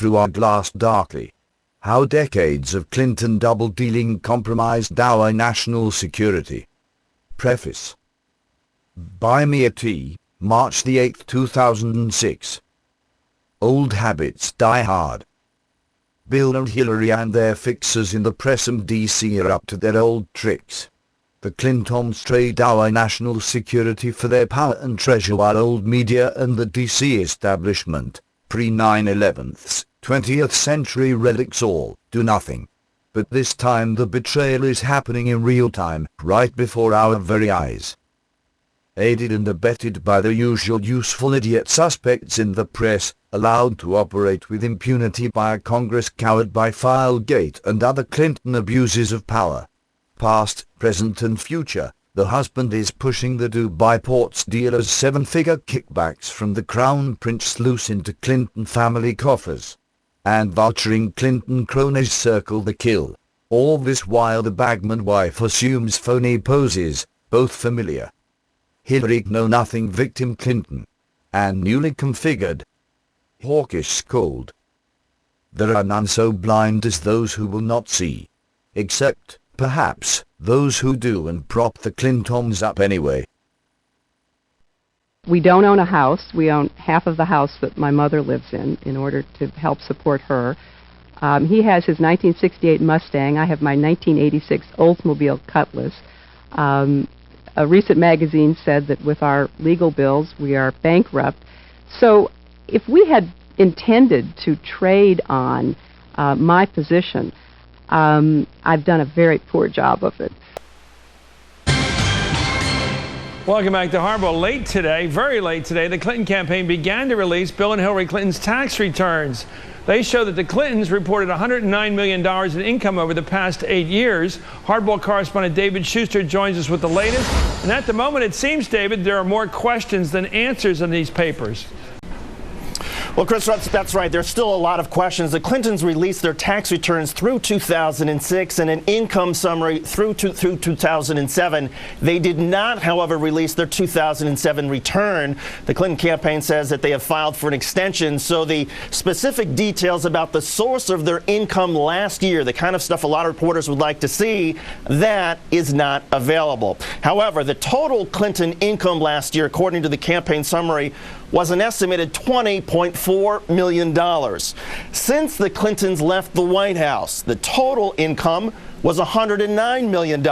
through our glass darkly. How decades of Clinton double-dealing compromised our national security. Preface. By Mia T., March the 8th, 2006. Old habits die hard. Bill and Hillary and their fixers in the press and DC are up to their old tricks. The Clintons trade our national security for their power and treasure, while old media and the DC establishment, pre-9/11's 20th century relics, all do nothing. But this time the betrayal is happening in real time, right before our very eyes. Aided and abetted by the usual useful idiot suspects in the press, allowed to operate with impunity by a Congress cowered by Filegate and other Clinton abuses of power. Past, present and future, the husband is pushing the Dubai ports dealers seven-figure kickbacks from the Crown Prince sluice into Clinton family coffers. And vulturine Clinton cronies circle the kill. All this while the bagman wife assumes phony poses, both familiar. Hillary know-nothing victim Clinton. And newly configured hawkish scold. There are none so blind as those who will not see. Except, perhaps, those who do and prop the Clintons up anyway. We don't own a house. We own half of the house that my mother lives in order to help support her. He has his 1968 Mustang. I have my 1986 Oldsmobile Cutlass. A recent magazine said that with our legal bills, we are bankrupt. So if we had intended to trade on my position, I've done a very poor job of it. Welcome back to Hardball. Late today, very late today, the Clinton campaign began to release Bill and Hillary Clinton's tax returns. They show that the Clintons reported $109 million in income over the past 8 years. Hardball correspondent David Schuster joins us with the latest. And at the moment, it seems, David, there are more questions than answers in these papers. Well, Chris, that's right. There's still a lot of questions. The Clintons released their tax returns through 2006 and an income summary through 2007. They did not, however, release their 2007 return. The Clinton campaign says that they have filed for an extension, so the specific details about the source of their income last year, the kind of stuff a lot of reporters would like to see, that is not available. However, the total Clinton income last year, according to the campaign summary, was an estimated $20.4 million. Since the Clintons left the White House, the total income was $109 million.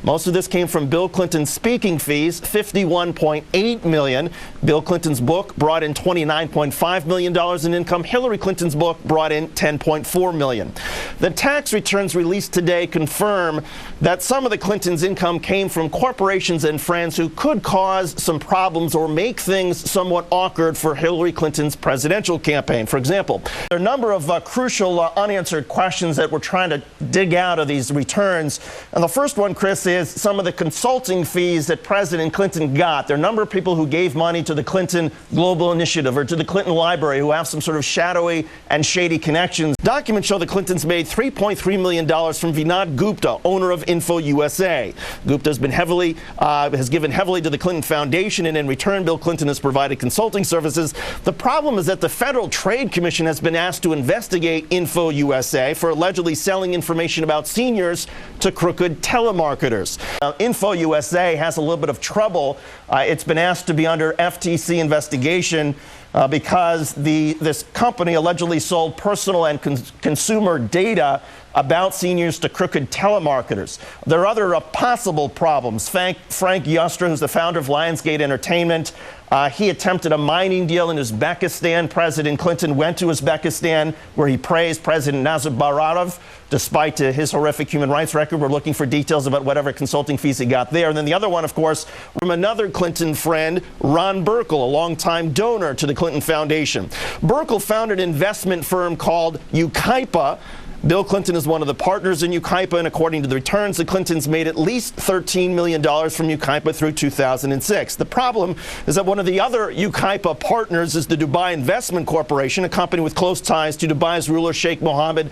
Most of this came from Bill Clinton's speaking fees, $51.8 million. Bill Clinton's book brought in $29.5 million in income. Hillary Clinton's book brought in $10.4 million. The tax returns released today confirm that some of the Clintons' income came from corporations and friends who could cause some problems or make things somewhat awkward for Hillary Clinton's presidential campaign. For example, there are a number of crucial unanswered questions that we're trying to dig out of these returns. And the first one, Chris, is some of the consulting fees that President Clinton got. There are a number of people who gave money to the Clinton Global Initiative or to the Clinton Library who have some sort of shadowy and shady connections. Documents show the Clintons made $3.3 million from Vinod Gupta, owner of Info USA. Gupta has given heavily to the Clinton Foundation, and in return, Bill Clinton has provided consulting services. The problem is that the Federal Trade Commission has been asked to investigate Info USA for allegedly selling information about seniors to crooked telemarketers. Info USA has a little bit of trouble. It's been asked to be under FTC investigation because this company allegedly sold personal and consumer data about seniors to crooked telemarketers. There are other possible problems. Frank Yustra, who's the founder of Lionsgate Entertainment, he attempted a mining deal in Uzbekistan. President Clinton went to Uzbekistan, where he praised President Nazarbayev, despite his horrific human rights record. We're looking for details about whatever consulting fees he got there. And then the other one, of course, from another Clinton friend, Ron Burkle, a longtime donor to the Clinton Foundation. Burkle founded an investment firm called Ukaipa, Bill Clinton is one of the partners in Yucaipa, and according to the returns, the Clintons made at least $13 million from Yucaipa through 2006. The problem is that one of the other Yucaipa partners is the Dubai Investment Corporation, a company with close ties to Dubai's ruler Sheikh Mohammed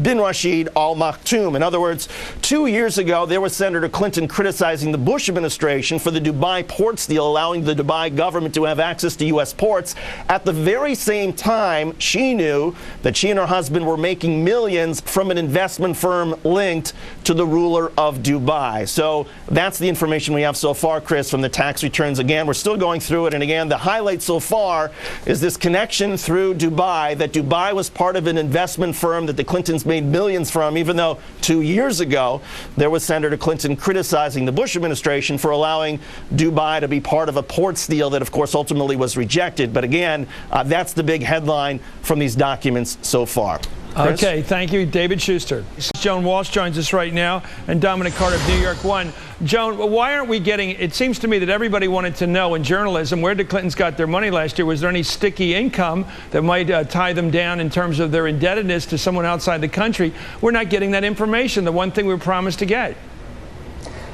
bin Rashid Al Maktoum. In other words, 2 years ago, there was Senator Clinton criticizing the Bush administration for the Dubai ports deal, allowing the Dubai government to have access to U.S. ports. At the very same time, she knew that she and her husband were making millions from an investment firm linked to the ruler of Dubai. So that's the information we have so far, Chris, from the tax returns. Again, we're still going through it. And again, the highlight so far is this connection through Dubai, that Dubai was part of an investment firm that the Clintons made millions from, even though 2 years ago there was Senator Clinton criticizing the Bush administration for allowing Dubai to be part of a ports deal that, of course, ultimately was rejected. But again, that's the big headline from these documents so far. Chris? Okay, thank you, David Schuster. Joan Walsh joins us right now, and Dominic Carter of New York One. Joan, why aren't we getting, it seems to me that everybody wanted to know in journalism, where the Clintons got their money last year. Was there any sticky income that might tie them down in terms of their indebtedness to someone outside the country? We're not getting that information, the one thing we were promised to get.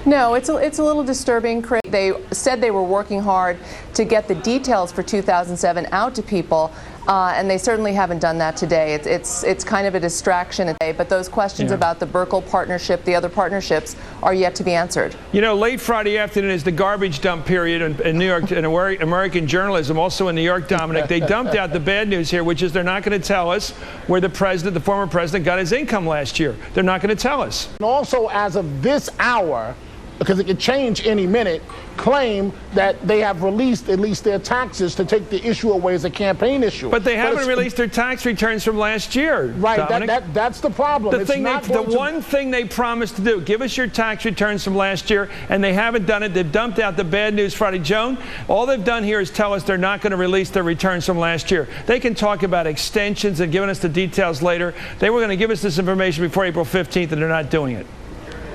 No, it's a little disturbing, Chris. They said they were working hard to get the details for 2007 out to people, and they certainly haven't done that today. It's kind of a distraction today, but those questions about the Burkle partnership, the other partnerships, are yet to be answered. You know, late Friday afternoon is the garbage dump period in New York, in American journalism, also in New York, Dominic. They dumped out the bad news here, which is they're not going to tell us where the president, the former president, got his income last year. They're not going to tell us. And also, as of this hour, because it could change any minute, claim that they have released at least their taxes to take the issue away as a campaign issue. But they haven't released their tax returns from last year. Right, that's the problem. The one thing they promised to do, give us your tax returns from last year, and they haven't done it. They've dumped out the bad news Friday. Joan, all they've done here is tell us they're not going to release their returns from last year. They can talk about extensions and giving us the details later. They were going to give us this information before April 15th, and they're not doing it.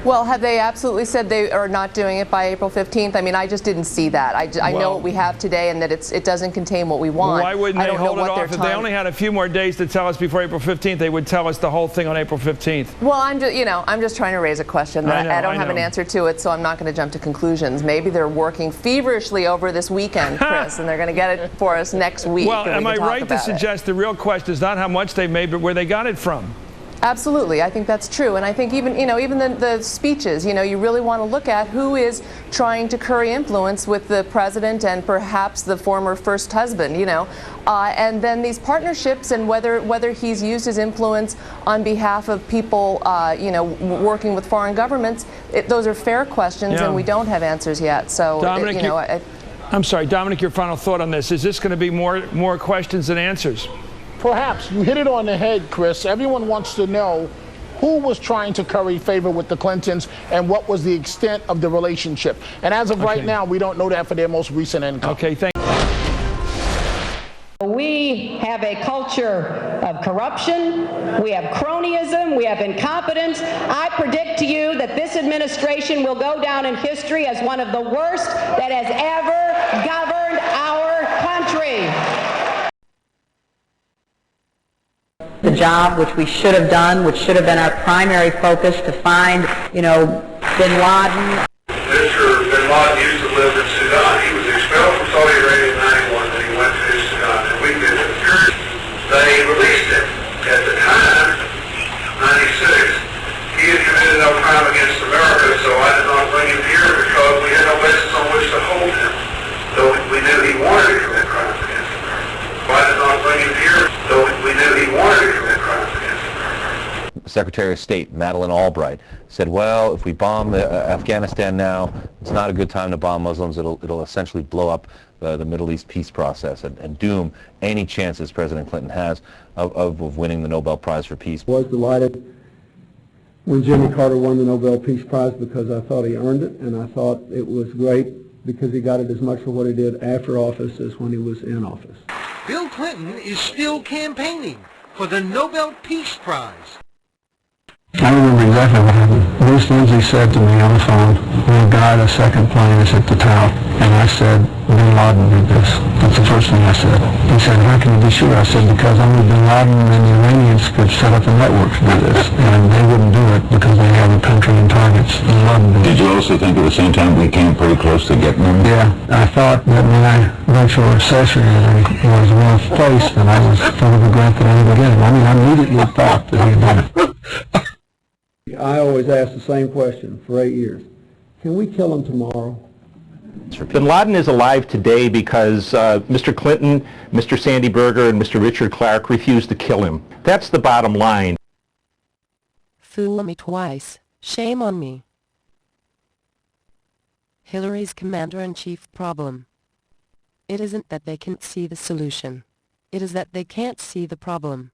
Well, have they absolutely said they are not doing it by April 15th? I mean, I just didn't see that. I know what we have today and that it doesn't contain what we want. Why wouldn't they hold it off? If they only had a few more days to tell us before April 15th, they would tell us the whole thing on April 15th. Well, I'm just trying to raise a question that I don't have an answer to it, so I'm not going to jump to conclusions. Maybe they're working feverishly over this weekend, Chris, and they're going to get it for us next week. Well, am I right to suggest the real question is not how much they made, but where they got it from? Absolutely, I think that's true, and I think even the speeches, you really want to look at who is trying to curry influence with the president and perhaps the former first husband, and then these partnerships and whether he's used his influence on behalf of people, working with foreign governments. Those are fair questions, and we don't have answers yet. So, Dominic, I'm sorry, Dominic, your final thought on this? Is this going to be more questions than answers? Perhaps. You hit it on the head, Chris. Everyone wants to know who was trying to curry favor with the Clintons and what was the extent of the relationship. And as of right now, we don't know that for their most recent income. Okay, thank you. We have a culture of corruption, we have cronyism, we have incompetence. I predict to you that this administration will go down in history as one of the worst that has ever governed our country. The job which we should have done, which should have been our primary focus to find, bin Laden. Mr. bin Laden used to live in Sudan. He was expelled from Saudi Arabia in 91 when he went to Sudan, and we visited him. They released him. At the time, 96, he had committed no crime against America, so I did not bring him here because we had no basis on which to hold him. Though we knew he wanted to commit crimes against America. So I did not bring him here, though we knew he wanted to commit crimes against America. Secretary of State Madeleine Albright said, well, if we bomb Afghanistan now, it's not a good time to bomb Muslims. It'll essentially blow up the Middle East peace process and doom any chances President Clinton has of winning the Nobel Prize for Peace. I was delighted when Jimmy Carter won the Nobel Peace Prize because I thought he earned it, and I thought it was great because he got it as much for what he did after office as when he was in office. Bill Clinton is still campaigning for the Nobel Peace Prize. I remember exactly what happened. Bruce Lindsay said to me on the phone, "We've got a second plane that's hit the tower." And I said, "Bin Laden did this." That's the first thing I said. He said, "How can you be sure?" I said, "Because only Bin Laden and the Iranians could set up a network to do this. And they wouldn't do it because they have a country and targets. Bin Laden did it." Did you also think at the same time we came pretty close to getting them? Yeah. I thought that my virtual accessory was well placed, and I was full of regret that I didn't get him. I mean, I immediately thought that he had done it. I always ask the same question for 8 years. Can we kill him tomorrow? Bin Laden is alive today because Mr. Clinton, Mr. Sandy Berger, and Mr. Richard Clark refused to kill him. That's the bottom line. Fool me twice. Shame on me. Hillary's commander-in-chief problem. It isn't that they can't see the solution. It is that they can't see the problem.